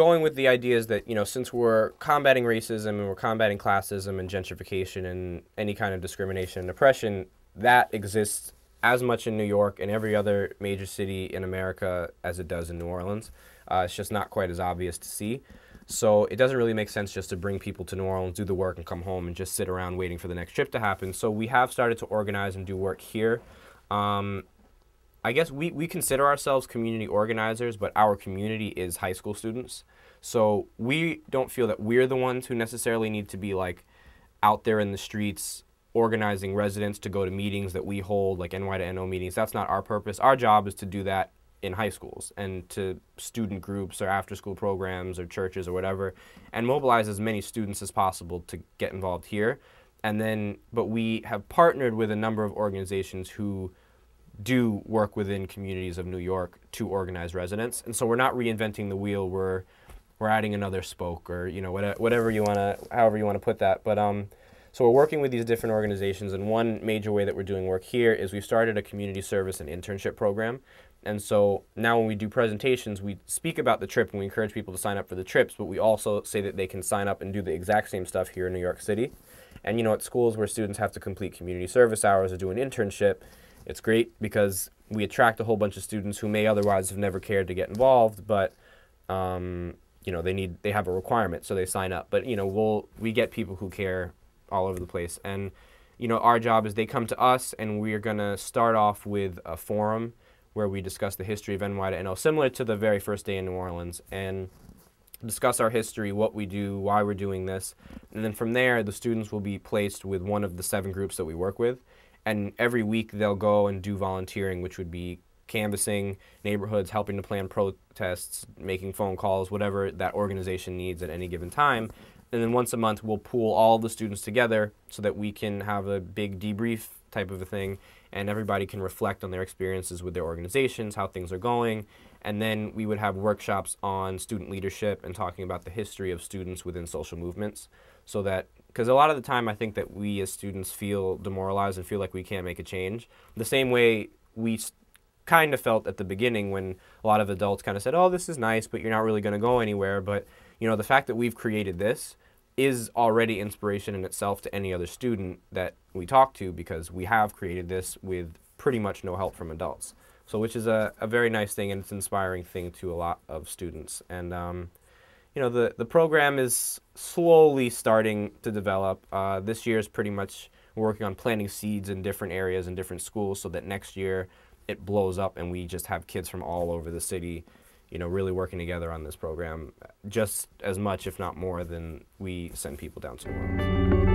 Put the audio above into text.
going with the ideas that, since we're combating racism and we're combating classism and gentrification and any kind of discrimination and oppression, that exists as much in New York and every other major city in America as it does in New Orleans. It's just not quite as obvious to see. So it doesn't really make sense just to bring people to New Orleans, do the work, and come home and just sit around waiting for the next trip to happen. So we have started to organize and do work here. I guess we consider ourselves community organizers, but our community is high school students. So we don't feel that we're the ones who necessarily need to be like out there in the streets organizing residents to go to meetings that we hold, like NY to NO meetings. That's not our purpose. Our job is to do that in high schools and to student groups or after school programs or churches or whatever, and mobilize as many students as possible to get involved here. But we have partnered with a number of organizations who do work within communities of New York to organize residents. And so we're not reinventing the wheel, we're adding another spoke, or whatever you want to, however you want to put that. But so we're working with these different organizations, and one major way that we're doing work here is we've started a community service and internship program. And so now when we do presentations, we speak about the trip and we encourage people to sign up for the trips, but we also say that they can sign up and do the exact same stuff here in New York City. And at schools where students have to complete community service hours or do an internship, it's great because we attract a whole bunch of students who may otherwise have never cared to get involved, but they have a requirement, so they sign up. But we get people who care all over the place, and our job is they come to us, and we are going to start off with a forum where we discuss the history of NY to NO, similar to the very first day in New Orleans, and discuss our history, what we do, why we're doing this. And then from there, the students will be placed with one of the 7 groups that we work with. And every week they'll go and do volunteering, which would be canvassing neighborhoods, helping to plan protests, making phone calls, whatever that organization needs at any given time. And then once a month, we'll pool all of the students together so that we can have a big debrief type of a thing, and everybody can reflect on their experiences with their organizations, how things are going. And then we would have workshops on student leadership and talking about the history of students within social movements, so that, because a lot of the time I think that we as students feel demoralized and feel like we can't make a change. The same way we kind of felt at the beginning when a lot of adults kind of said, oh, this is nice, but you're not really going to go anywhere. But the fact that we've created this is already inspiration in itself to any other student that we talk to, because we have created this with pretty much no help from adults. So which is a very nice thing, and it's an inspiring thing to a lot of students. And the program is slowly starting to develop. This year is pretty much working on planting seeds in different areas and different schools so that next year it blows up and we just have kids from all over the city really working together on this program just as much, if not more, than we send people down to New Orleans.